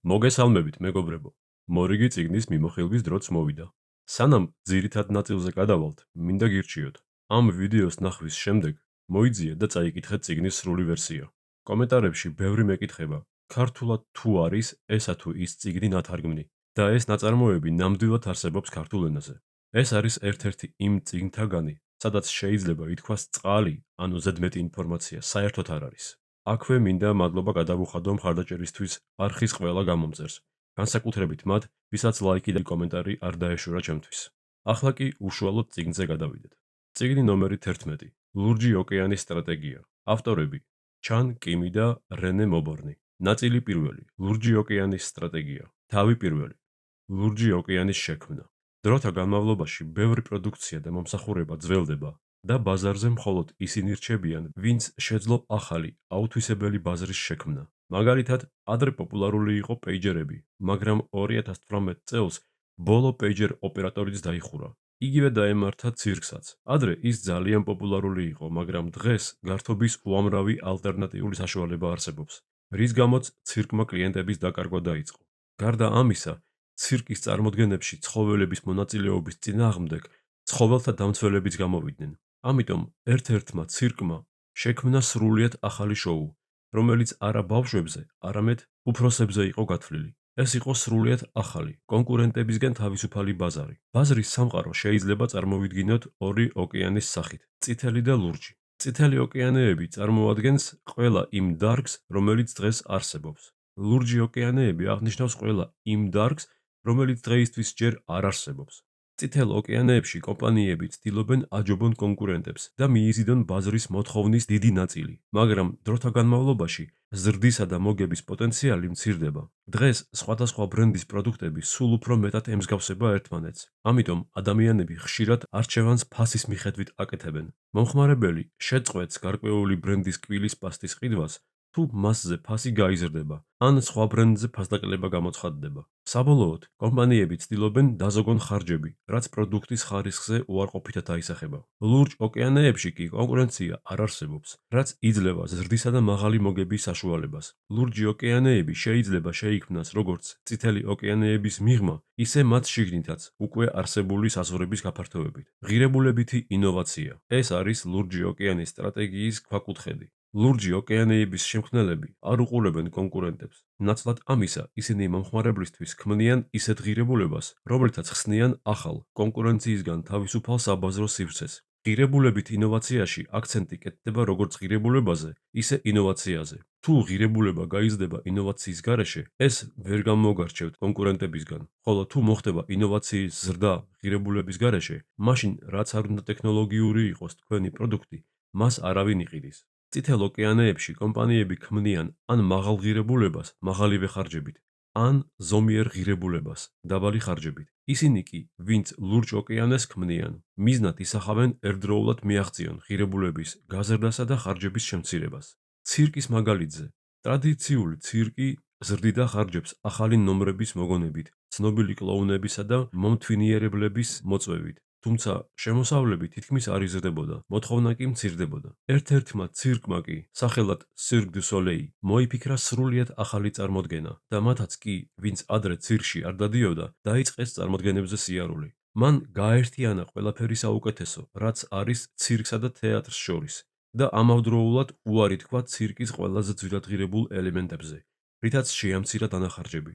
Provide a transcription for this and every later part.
მოგესალმებით, მეგობრებო. მორიგი წიგნის მიმოხილვის დროც მოვიდა. სანამ ძირითად ნაწილზე გადავალთ, მინდა გირჩიოთ. ამ ვიდეოს ნახვის შემდეგ მოიძიეთ და წაიკითხეთ წიგნის სრული ვერსია. კომენტარებში ბევრი მეკითხება, ქართულად თუ არის ესა თუ ის წიგნი ნათარგმნი და ეს ნაწარმოები ნამდვილად არსებობს ქართულ ენაზე. ეს არის ერთ-ერთი იმ წიგნთაგანი, სადაც შეიძლება ითქვას წყალი, ანუ ზედმეტი ინფორმაცია საერთოდ არ არის. აქვე მინდა მადლობა გადავუხადო მხარდაჭერისთვის არხის ყველა გამომწერს, განსაკუთრებით მათ, ვისაც ლაიკი და კომენტარი არ დაეშურა ჩემთვის. ახლა კი უშუალოდ წიგნზე გადავიდეთ. წიგნი ნომერი 11. ლურჯი ოკეანის სტრატეგია. ავტორები: ჩან კიმი და რენე მობორნი. ნაწილი პირველი. ლურჯი ოკეანის სტრატეგია. თავი პირველი. ლურჯი ოკეანის შექმნა. დროთა განმავლობაში ბევრი პროდუქცია და მომსახურება ძველდება და ბაზარზე მხოლოდ ისინი რჩებიან, ვინც შეძლო ახალი, აუთვისებელი ბაზრის შექმნა. მაგალითად, ადრე პოპულარული იყო პეიჯერები, მაგრამ 2018 წელს ბოლო პეიჯერ ოპერატორიც დაიხურა. იგივე დაემართა ცირკსაც. ადრე ის ძალიან პოპულარული იყო, მაგრამ დღეს გართობის უამრავი ალტერნატიული საშუალება არსებობს, რის გამოც ცირკმა კლიენტების დაკარგვა დაიწყო. გარდა ამისა, ცირკის წარმოდგენებში ცხოველების მონაწილეობის წინააღმდეგ ცხოველთა დამცველებიც გამოვიდნენ. ამიტომ ერთ-ერთმა ცირკმა შექმნა სრულიად ახალი შოუ, რომელიც არა ბავშვებზე, არამედ უფროსებზე იყო გათვლილი. ეს იყო სრულიად ახალი, კონკურენტებისგან თავისუფალი ბაზარი. ბაზრის სამყარო შეიძლება წარმოვიდგინოთ ორი ოკეანის სახით: წითელი და ლურჯი. წითელი ოკეანეები წარმოადგენს ყველა იმ დარგს, რომელიც დღეს არსებობს. ლურჯი ოკეანეები აღნიშნავს ყველა იმ დარგს, რომელიც დღეისთვის ჯერ არ არსებობს. წითელ ოკეანეებში კომპანიები ცდილობენ აჯობონ კონკურენტებს და მიიზიდონ ბაზრის მოთხოვნის დიდი ნაწილი, მაგრამ დროთა განმავლობაში ზრდისა და მოგების პოტენციალი მცირდება. დღეს სხვადასხვა ბრენდის პროდუქტები სულ უფრო მეტად ემსგავსება ერთმანეთს. ამიტომ ადამიანები ხშირად არჩევანს ფასის მიხედვით აკეთებენ. მომხმარებელი შეწყვეტს გარკვეული ბრენდის კბილის პასტის ყიდვას, თუ მასზე ფასი გაიზრდება, ან სხვა ბრენდზე ფასდაკლება გამოცხადდება. საბოლოოდ, კომპანიები ცდილობენ დაზოგონ ხარჯები, რაც პროდუქტის ხარისხზე უარყოფითად აისახება. ლურჯ ოკეანეებში კი კონკურენცია არ არსებობს, რაც იძლევა ზრდისა და მაღალი მოგების საშუალებას. ლურჯი ოკეანეები შეიძლება შეიქმნას როგორც წითელი ოკეანეების მიღმა, ისე მათ შიგნითაც უკვე არსებული საზღვრების გაფართოებით. ღირებულებითი ინოვაცია. ეს არის ლურჯი ოკეანის სტრატეგიის ქვაკუთხედი. ლურჯი ოკეანეების შემქმნელები არ უყურებენ კონკურენტებს. ნაცვლად ამისა, ისინი მომხმარებლისთვის ქმნიან ისეთ ღირებულებას, რომლითაც ხსნიან ახალ, კონკურენციისგან თავისუფალ საბაზრო სივრცეს. ღირებულებით ინოვაციაში აქცენტი კეთდება როგორც ღირებულებაზე, ისე ინოვაციაზე. თუ ღირებულება გაიზრდება ინოვაციის გარეშე, ეს ვერ გამოგარჩევთ კონკურენტებისგან, ხოლო თუ მოხდება ინოვაციის ზრდა ღირებულების გარეშე, მაშინ რაც არ უნდა ტექნოლოგიური იყოს თქვენი პროდუქტი, მას არავინ იყიდის. წითელ ოკეანეებში კომპანიები ქმნიან ან მაღალ ღირებულებას მაღალივე ხარჯებით, ან ზომიერ ღირებულებას დაბალი ხარჯებით. ისინი კი, ვინც ლურჯ ოკეანეს ქმნიან, მიზნად ისახავენ ერთდროულად მიაღწიონ ღირებულების გაზრდასა და ხარჯების შემცირებას. ცირკის მაგალითზე, ტრადიციული ცირკი ზრდიდა ხარჯებს ახალი ნომრების მოგონებით, ცნობილი კლოუნებისა და მომთვინიერებლების მოწვევით. თუმცა შემოსავლები თითქმის არ იზრდებოდა, მოთხოვნა კი მცირდებოდა. ერთ-ერთმა ცირკმა კი, სახელად Cirque du Soleil, მოიფიქრა სრულიად ახალი წარმოდგენა და მათაც კი, ვინც ადრე ცირკში არ დადიოდა, დაიწყეს წარმოდგენებზე სიარული. მან გააერთიანა ყველაფერი საუკეთესო, რაც არის ცირკსა და თეატრს შორის და ამავდროულად უარი თქვა ცირკის ყველაზე ძვირადღირებულ ელემენტებზე, რითაც შეამცირა დანახარჯები.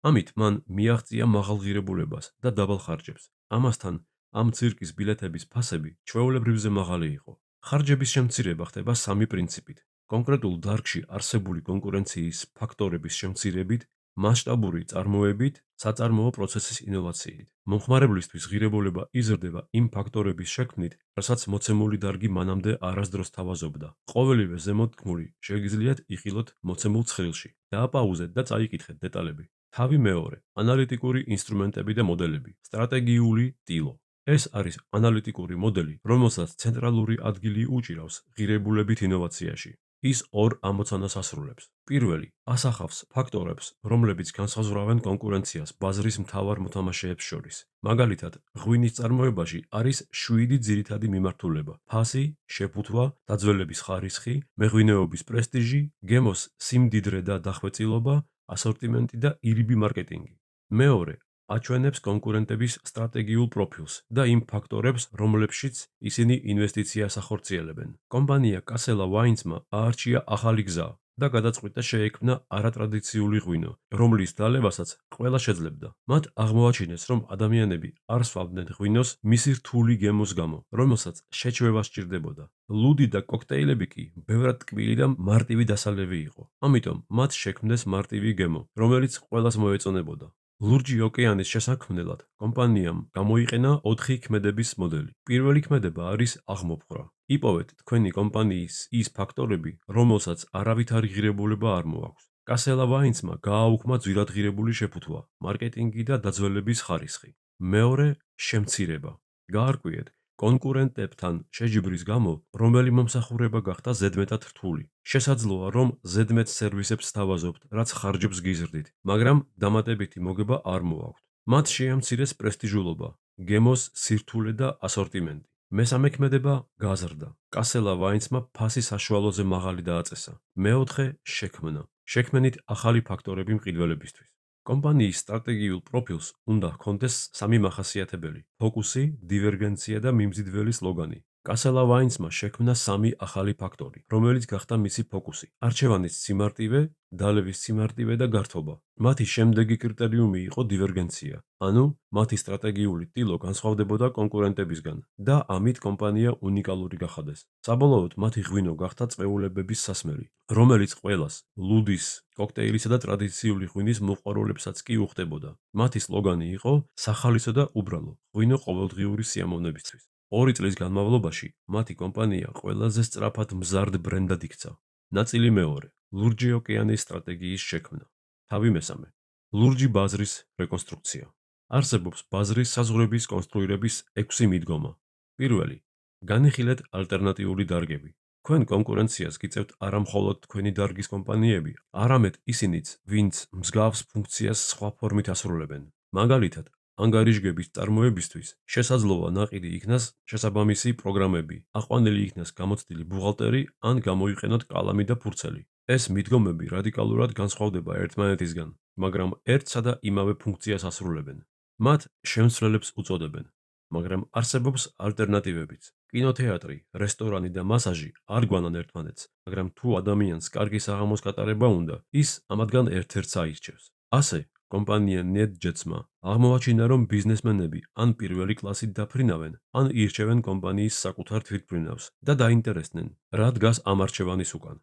ამით მან მიაღწია მაღალ ღირებულებას და დაბალ ხარჯებს. ამასთან, ამ ცირკის ბილეთების ფასები ჩვეულებრივზე მაღალი იყო. ხარჯების შემცირება ხდება სამი პრინციპით: კონკრეტულ დარგში არსებული კონკურენციის ფაქტორების შემცირებით, მასშტაბური წარმოებით, საწარმოო პროცესის ინოვაციით. მომხმარებლისთვის ღირებულება იზრდება იმ ფაქტორების შექმნით, რასაც მოცემული დარგი მანამდე არასდროს თავაზობდა. ყოველივე ზემოთქმული შეგიძლიათ იხილოთ მოცემულ ცხრილში. დააპაუზეთ და წაიკითხეთ დეტალები. თავი მეორე: ანალიტიკური ინსტრუმენტები და მოდელები. სტრატეგიული ტილო. ეს არის ანალიტიკური მოდელი, რომელსაც ცენტრალური ადგილი უჭირავს ღირებულებით ინოვაციაში. ის ორ ამოცანას ასრულებს. პირველი, ასახავს ფაქტორებს, რომლებიც განსაზღვრავენ კონკურენციას ბაზრის მთავარ მოთამაშეებს შორის. მაგალითად, ღვინის წარმოებაში არის 7 ძირითადი მიმართულება: ფასი, შეფუთვა, დაძველების ხარისხი, მეღვინეობის პრესტიჟი, გემოს სიმდიდრე და დახვეწილობა, ასორტიმენტი და ირიბი მარკეტინგი. მეორე, აჩვენებს კონკურენტების სტრატეგიულ პროფილს და იმ ფაქტორებს, რომლებშიც ისინი ინვესტიციას ახორციელებენ. კომპანია კასელა ვაინსმა აარჩია ახალი გზა და გადაწყვიტა შეექმნა არატრადიციული ღვინო, რომლის დალევასაც ყველა შეძლებდა. მათ აღმოაჩინეს, რომ ადამიანები არ სვამდნენ ღვინოს მისი რთული გემოს გამო, რომელსაც შეჩვევა სჭირდებოდა. ლუდი და კოქტეილები კი ბევრად ტკბილი და მარტივი დასალევი იყო. ამიტომ მათ შექმნეს მარტივი გემო, რომელიც ყველას მოეწონებოდა. ლურჯი ოკეანის შესაქმნელად კომპანიამ გამოიყენა 4 ქმედების მოდელი. პირველი ქმედება არის აღმოფხვრა. იპოვეთ თქვენი კომპანიის ის ფაქტორები, რომელსაც არავითარი ღირებულება არ მოაქვს. კასელა ვაინსმა გააუქმა ძვირადღირებული შეფუთვა, მარკეტინგი და დაძველების ხარისხი. მეორე, შემცირება. გაარკვიეთ კონკურენტებთან შეჯიბრის გამო, რომელი მომსახურება გახდა ზედმეტად რთული. შესაძლოა, რომ ზედმეტ სერვისებს სთავაზობთ, რაც ხარჯებს გიზრდით, მაგრამ დამატებითი მოგება არ მოაქვთ. მათ შეამცირეს პრესტიჟულობა, გემოს სირთულე და ასორტიმენტი. მესამე ქმედება გაზრდა. კასელა ვაინსმა ფასი საშუალოზე მაღალი დააწესა. მეოთხე, შექმნა. შექმნით ახალი ფაქტორები მყიდველებისთვის. კომპანიის სტრატეგიულ პროფილს უნდა ჰქონდეს სამი მახასიათებელი: ფოკუსი, დივერგენცია და მიმზიდველი სლოგანი. კასელა ვაინსმა შექმნა სამი ახალი ფაქტორი, რომელიც გახდა მისი ფოკუსი: არჩევანის სიმარტივე, დალევის სიმარტივე და გართობა. მათი შემდეგი კრიტერიუმი იყო დივერგენცია, ანუ მათი სტრატეგიული ტილო განსხვავდებოდა კონკურენტებისგან და ამით კომპანია უნიკალური გახადეს. საბოლოოდ მათი ღვინო გახდა წვეულებების სასმელი, რომელიც ყველას, ლუდის, კოქტეილისა და ტრადიციული ღვინის მოყვარულებსაც კი უხდებოდა. მათი სლოგანი იყო სახალისო და უბრალო, ღვინო ყოველდღიური სიამოვნებისთვის. 2 წლის განმავლობაში მათი კომპანია ყველაზე სწრაფად მზარდ ბრენდად იქცა. ნაწილი მეორე, ლურჯი ოკეანის სტრატეგიის შექმნა. თავი მესამე, ლურჯი ბაზრის რეკონსტრუქცია. არსებობს ბაზრის საზღვრების კონსტრუირების 6 მიდგომა. პირველი, განიხილეთ ალტერნატიული დარგები. თქვენ კონკურენციას გიწევთ არა მხოლოდ თქვენი დარგის კომპანიები, არამედ ისინიც, ვინც მსგავს ფუნქციას სხვა ფორმით ასრულებენ. მაგალითად, ანგარიშგების წარმოებისთვის შესაძლოა ნაყიდი იქნას შესაბამისი პროგრამები, აყვანილი იქნას გამოცდილი ბუღალტერი ან გამოიყენოთ კალამი და ფურცელი. ეს მიდგომები რადიკალურად განსხვავდება ერთმანეთისგან, მაგრამ ერთსა და იმავე ფუნქციას ასრულებენ. მათ შემცვლელებს უწოდებენ, მაგრამ არსებობს ალტერნატივებიც. კინოთეატრი, რესტორანი და მასაჟი არ გვანან ერთმანეთს, მაგრამ თუ ადამიანს კარგი საღამოს გატარება უნდა, ის ამათგან ერთ-ერთს აირჩევს. ასე, კომპანია NetJets-მა აღმოაჩინა, რომ ბიზნესმენები ან პირველი კლასით დაფრინავენ, ან ირჩევენ კომპანიის საკუთარ თვითმფრინავს და დაინტერესდნენ, რა დგას ამ არჩევანის უკან.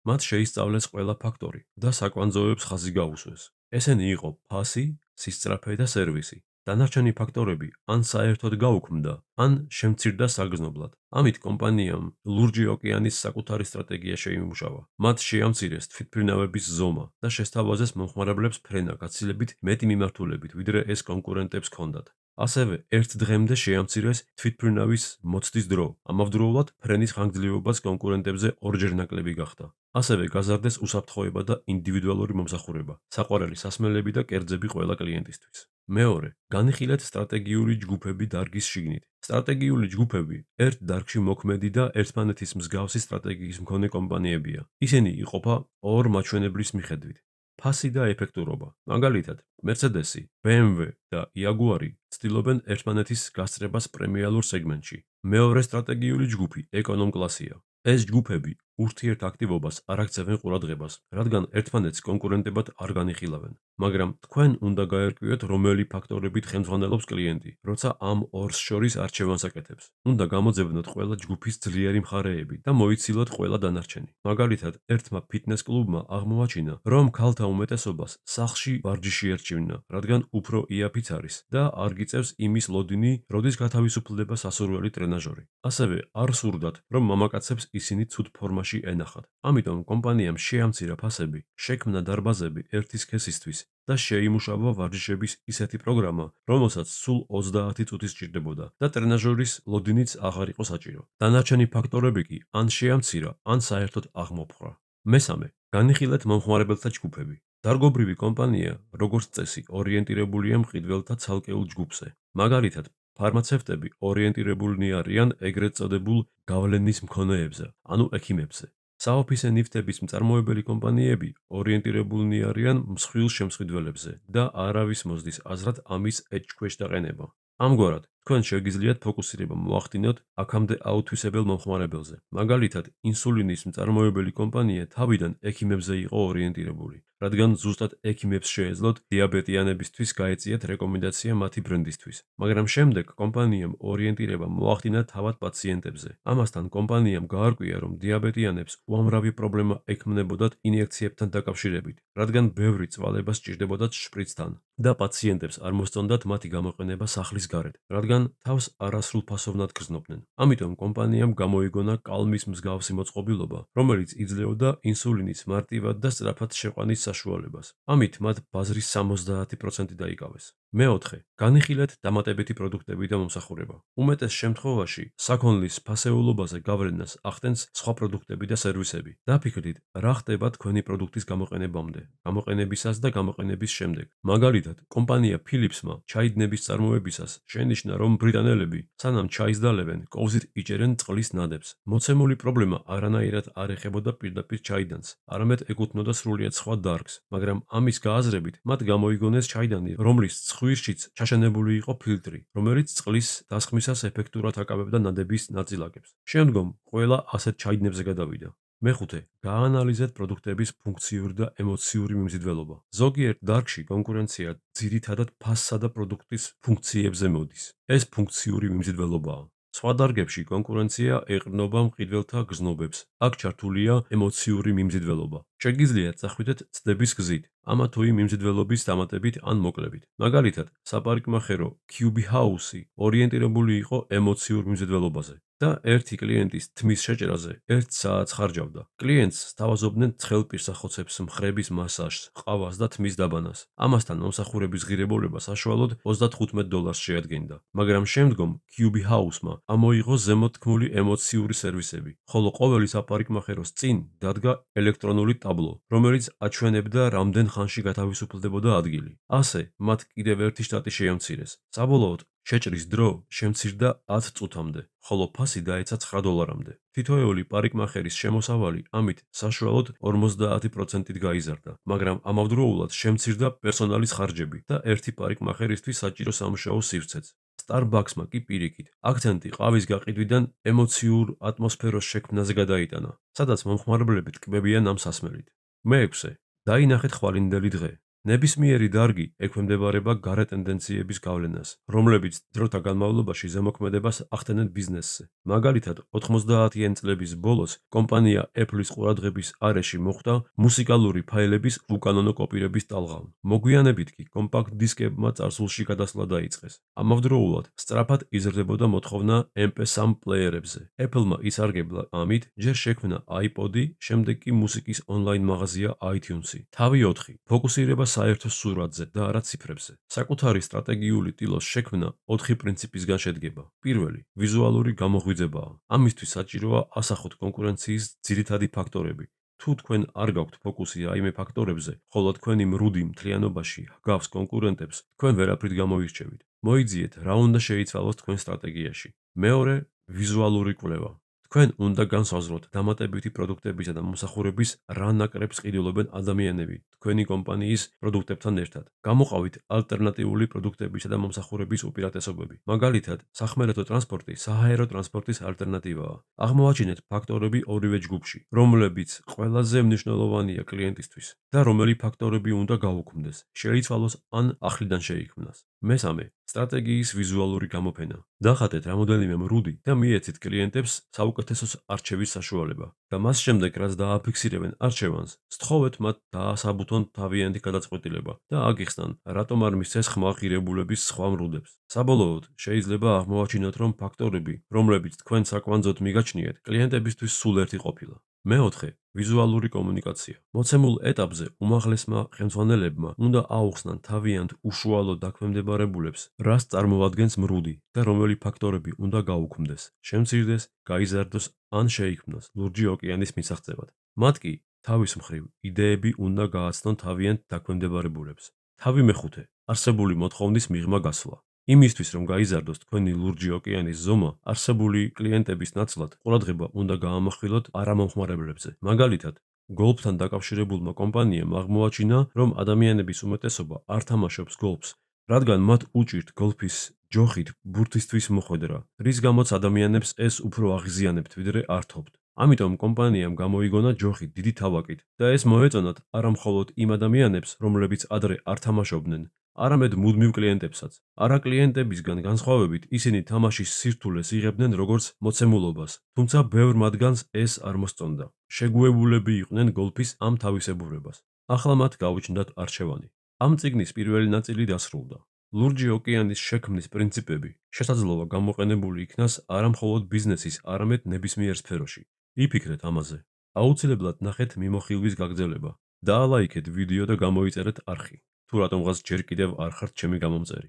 მათ შეისწავლეს ყველა ფაქტორი და საკვანძოებს ხაზი გაუსვეს. ესენი იყო ფასი, სისწრაფე და სერვისი. დანარჩენი ფაქტორები ან საერთოდ გაუქმდა, ან შემცირდა საგრძნობლად. ამით კომპანიამ ლურჯი ოკეანის საკუთარი სტრატეგია შეიმუშავა. მათ შეამცირეს თვითმფრინავების ზომა და შესთავაზეს მომხმარებლებს ფრენა გაცილებით მეტი მიმართულებით, ვიდრე ეს კონკურენტებს ჰქონდათ. ასევე ერთ დღემდე შეამცირეს თვითმფრინავის მოცდის დრო. ამავდროულად ფრენის ხანგრძლივობაც კონკურენტებზე ორჯერ ნაკლები გახდა. ასევე გაზარდეს უსაფრთხოება და ინდივიდუალური მომსახურება, საყვარელი სასმელები და კერძები ყველა კლიენტისთვის. მეორე, განიხილეთ სტრატეგიული ჯგუფები დარგის შიგნით. სტრატეგიული ჯგუფები ერთ დარგში მოქმედი და ერთმანეთის მსგავსი სტრატეგიის მქონე კომპანიებია. ისინი იყოფა ორ მაჩვენებლის მიხედვით: ფასი და ეფექტურობა. მაგალითად, Mercedes-ი, BMW და Jaguar-ი ცდილობენ ერთმანეთის გასწრებას პრემიალურ სეგმენტში. მეორე სტრატეგიული ჯგუფი ეკონომ კლასია. ეს ჯგუფები ურთიერთაქტივობას არ აქცევენ ყურადღებას, რადგან ერთმანეთს კონკურენტებად არ განიხილავენ. მაგრამ თქვენ უნდა გაერკვიოთ, რომელი ფაქტორებით ხელმძღვანელობს კლიენტი, როცა ამ ორს შორის არჩევანს აკეთებს. უნდა გამოძებნოთ ყველა ჯგუფის ძლიერი მხარეები და მოიცილოთ ყველა დანარჩენი. მაგალითად, ერთმა ფიტნეს კლუბმა აღმოაჩინა, რომ ქალთა უმეტესობას სახლში ვარჯიში ერჩივნა, რადგან უფრო იაფიც არის და არ გიწევს იმის ლოდინი, როდის გათავისუფლდება სასურველი ტრენაჟორი. ასევე არ სურდათ, რომ მამაკაცებს ისინი ცუდ ფორმაში ენახათ. ამიტომ კომპანიამ შეამცირა ფასები, შექმნა დარბაზები ერთი სქესისთვის და შეიმუშავა ვარჯიშების ისეთი პროგრამა, რომელსაც სულ 30 წუთი სჭირდებოდა და ტრენაჟორის ლოდინიც აღარ იყო საჭირო. დანარჩენი ფაქტორები კი ან შეამცირა, ან საერთოდ აღმოფხვრა. მესამე, განიხილეთ მომხმარებელთა ჯგუფები. დარგობრივი კომპანია, როგორც წესი, ორიენტირებულია მყიდველთა ცალკეულ ჯგუფზე. მაგალითად, ფარმაცევტები ორიენტირებულნი არიან ეგრეთ წოდებულ გავლენის მქონეებზე, ანუ ექიმებზე. საოფისე ნივთების მწარმოებელი კომპანიები ორიენტირებულნი არიან მსხვილ შემსხიდველებზე და არავის მოსდის აზრად ამის ეჭქვეშ დაყენება. ამგვარად, თქვენ შეგიძლიათ ფოკუსირება მოახდინოთ აქამდე აუთვისებელ მომხმარებელზე. მაგალითად, ინსულინის მწარმოებელი კომპანია თავიდან ექიმებზე იყო ორიენტირებული, რადგან ზუსტად ექიმებს შეეძლოთ დიაბეტიანებისთვის გაეწიათ რეკომენდაცია მათი ბრენდისთვის. მაგრამ შემდეგ კომპანიამ ორიენტირება მოახდინა თავად პაციენტებზე. ამასთან კომპანიამ გაარკვია, რომ დიაბეტიანებს უამრავი პრობლემა ექმნებოდათ ინიექციებთან დაკავშირებით, რადგან ბევრი წვალება სჭირდებოდათ შპრიცთან და პაციენტებს არ მოსწონდათ მათი გამოყენება სახლის გარეთ, რადგან თავს არასრულფასოვნად გრძნობდნენ. ამიტომ კომპანიამ გამოიგონა კალმის მსგავსი მოწყობილობა, რომელიც იძლეოდა ინსულინის მარტივად და სწრაფად შეყვანის საშუალებას. ამით მათ ბაზრის 70% დაიკავეს. მეოთხე, განიხილეთ დამატებითი პროდუქტები და მომსახურება. უმეტეს შემთხვევაში, საქონლის ფასეულობაზე გავლენას ახდენს სხვა პროდუქტები და სერვისები. დაფიქრდით, რა ხდება თქვენი პროდუქტის გამოყენებამდე, გამოყენებისას და გამოყენების შემდეგ. მაგალითად, კომპანია Philips-მა ჩაიდნების წარმოებისას შენიშნა, რომ ბრიტანელები, სანამ ჩაის დალებენ, კოვზით იჭერენ წყლის ნადებს. მოცემული პრობლემა არანაირად არ ეხებოდა პირდაპირ ჩაიდანს, არამედ ეკუთვნოდა სრულიად სხვა დარგს, მაგრამ ამის გააზრებით, მათ გამოიგონეს ჩაიდანი, რომლის ცხვირშიც ჩაშენებული იყო ფილტრი, რომელიც წყლის დასხმისას ეფექტურად აკავებდა ნადების ნაწილაკებს. შემდგომ ყველა ასეთ ჩაიდნებზე გადავიდა. მეხუთე, გაანალიზეთ პროდუქტების ფუნქციური და ემოციური მიმზიდველობა. ზოგიერთ დარგში კონკურენცია ძირითადად ფასსა და პროდუქტის ფუნქციებზე მოდის. ეს ფუნქციური მიმზიდველობაა. სხვა დარგებში კონკურენცია ეყრდნობა მყიდველთა გზნობებს. აქ ჩართულია ემოციური მიმზიდველობა. შეგიძლიათ წახვიდეთ ცდების გზით, ამა თუ იმ მიმზიდველობის დამატებით ან მოკლებით. მაგალითად, საპარიკმახერო QB House-ი ორიენტირებული იყო ემოციურ მიმზიდველობაზე და ერთი კლიენტის თმის შეჭრაზე 1 საათს ხარჯავდა. კლიენტს სთავაზობდნენ ცხელპირსახოცებს, მხრების მასაჟს, ყავას და თმის დაბანას. ამასთან მომსახურების ღირებულება საშუალოდ $35 შეადგენდა. მაგრამ შემდგომ QB House-მა ამოიღო ზემოთქმული ემოციური სერვისები, ხოლო ყოველი საპარიკმახეროს წინ დადგა ელექტრონული ტაბლო, რომელიც აჩვენებდა რამდენ ხანში გათავისუფლდებოდა ადგილი. ასე, მათ კიდევ ერთი შტატი შეამცირეს. საბოლოოდ, შეჭრის დრო შემცირდა 10 წუთამდე, ხოლო ფასი დაეცა $9-მდე. თითოეული პარიკმახერის შემოსავალი ამით საშუალოდ 50%-ით გაიზარდა, მაგრამ ამავდროულად შემცირდა პერსონალის ხარჯები და ერთი პარიკმახერისთვის საჭირო სამუშაო სივრცეც. Starbucks-მა კი პირიქით, აქცენტი ყავის გაყიდვიდან ემოციურ ატმოსფეროს შექმნაზე გადაიტანა, სადაც მომხმარებლები ტკბებიან ამ სასმელით. მეექვსე, დაინახეთ ხვალინდელი დღე. ნებისმიერი დარგი ექვემდებარება გარე ტენდენციების გავლენას, რომლებიც დროთა განმავლობაში ზემოქმედებას ახდენენ ბიზნესზე. მაგალითად, 90-იან წლების ბოლოს კომპანია Apple-ის ყურადღების არეში მოხვდა მუსიკალური ფაილების უკანონო კოპირების ტალღა. მოგვიანებით კი კომპაქტ დისკებმა წარსულში გადასვლა დაიწყეს. ამავდროულად, სწრაფად იზრდებოდა მოთხოვნა MP3 პლეიერებზე. Apple-მა ისარგებლა ამით, ჯერ შექმნა iPod-ი, შემდეგ კი მუსიკის ონლაინ მაღაზია iTunes-ი. თავი 4. ფოკუსირება საერთო სურათზე და არა ციფრებზე. საკუთარი სტრატეგიული ტილოს შექმნა 4 პრინციპისგან შედგება. პირველი, ვიზუალური გამოღვიძებაა. ამისთვის საჭიროა ასახოთ კონკურენციის ძირითადი ფაქტორები. თუ თქვენ არ გაქვთ ფოკუსი რაიმე ფაქტორებზე, ხოლო თქვენი მრუდი მთლიანობაში ჰგავს კონკურენტებს, თქვენ ვერაფრით გამოირჩევით. მოიძიეთ, რა უნდა შეიცვალოს თქვენ სტრატეგიაში. მეორე, ვიზუალური კვლევა. თქვენ უნდა განსაზღვროთ დამატებითი პროდუქტებისა და მომსახურების რა ნაკრებს ყიდულობენ ადამიანები თქვენი კომპანიის პროდუქტებთან ერთად. გამოყავით ალტერნატიული პროდუქტებისა და მომსახურების უპირატესობები. მაგალითად, სახმელეთო ტრანსპორტი საჰაერო ტრანსპორტის ალტერნატივაა. აღმოაჩინეთ ფაქტორები ორივე ჯგუფში, რომლებიც ყველაზე მნიშვნელოვანია კლიენტისთვის და რომელი ფაქტორები უნდა გაუქმდეს, შეიცვალოს ან ახლიდან შეიქმნას. მესამე, სტრატეგიის ვიზუალური გამოფენა. დახატეთ რამოდენიმე მრუდი და მიეცით კლიენტებს საუკეთესო არჩევის საშუალება და მას შემდეგ, რაც დააფიქსირებენ არჩევანს, სთხოვეთ მათ დაასაბუთონ თავიანთი გადაწყვეტილება და აგიხსნან, რატომ არ მისცეს ხმა ღირებულების სხვა მრუდებს. საბოლოოდ, შეიძლება აღმოაჩინოთ, რომ ფაქტორები, რომლებიც თქვენ საკვანძოდ მიგაჩნიეთ, კლიენტებისთვის სულ ერთი ყოფილა. მეოთხე, ვიზუალური კომუნიკაცია. მოცემულ ეტაპზე უმაღლესმა ხელმძღვანელებმა უნდა აუხსნან თავიანთ უშუალო დაქვემდებარებულებს, რას წარმოადგენს მრუდი და რომელი ფაქტორები უნდა გაუქმდეს, შემცირდეს, გაიზარდოს ან შეიქმნას ლურჯი ოკეანის მისაღწევად. მათ კი თავის მხრივ იდეები უნდა გააცნონ თავიანთ დაქვემდებარებულებს. თავი მეხუთე, არსებული მოთხოვნის მიღმა გასვლა. იმისთვის, რომ გაიზარდოს თქვენი ლურჯი ოკეანის ზომა, არსებული კლიენტების ნაცვლად ყურადღება უნდა გაამახვილოთ არამომხმარებლებზე. მაგალითად, გოლფთან დაკავშირებულმა კომპანიამ აღმოაჩინა, რომ ადამიანების უმეტესობა არ თამაშობს გოლფს, რადგან მათ უჭირთ გოლფის ჯოხით ბურთისთვის მოხვედრა, რის გამოც ადამიანებს ეს უფრო აღიზიანებთ, ვიდრე ართობთ. ამიტომ კომპანიამ გამოიგონა ჯოხი დიდი თავაკით და ეს მოეწონათ არა მხოლოდ იმ ადამიანებს, რომლებიც ადრე არ თამაშობდნენ, არამედ მუდმივ კლიენტებსაც. არა კლიენტებისგან განსხვავებით, ისინი თამაშის სირთულეს იღებდნენ როგორც მოცემულობას, თუმცა ბევრ მათგანს ეს არ მოსწონდა. შეგუებულები იყვნენ გოლფის ამ თავისებურებას. ახლა მათ გაუჩნდათ არჩევანი. ამ წიგნის პირველი ნაწილი დასრულდა. ლურჯი ოკეანის შექმნის პრინციპები შესაძლოა გამოყენებული იქნას არა მხოლოდ ბიზნესის, არამედ ნებისმიერ სფეროში. იფიქრეთ ამაზე. აუცილებლად ნახეთ მიმოხილვის გაგრძელება. დაალაიქეთ ვიდეო და გამოიწერეთ არხი. თუ რატომღაც ჯერ კიდევ არ ხართ ჩემი გამომწერი.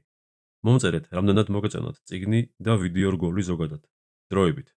მომწერეთ, რამდენად მოგეწონათ წიგნი და ვიდეო რგოლი ზოგადად. დროებით.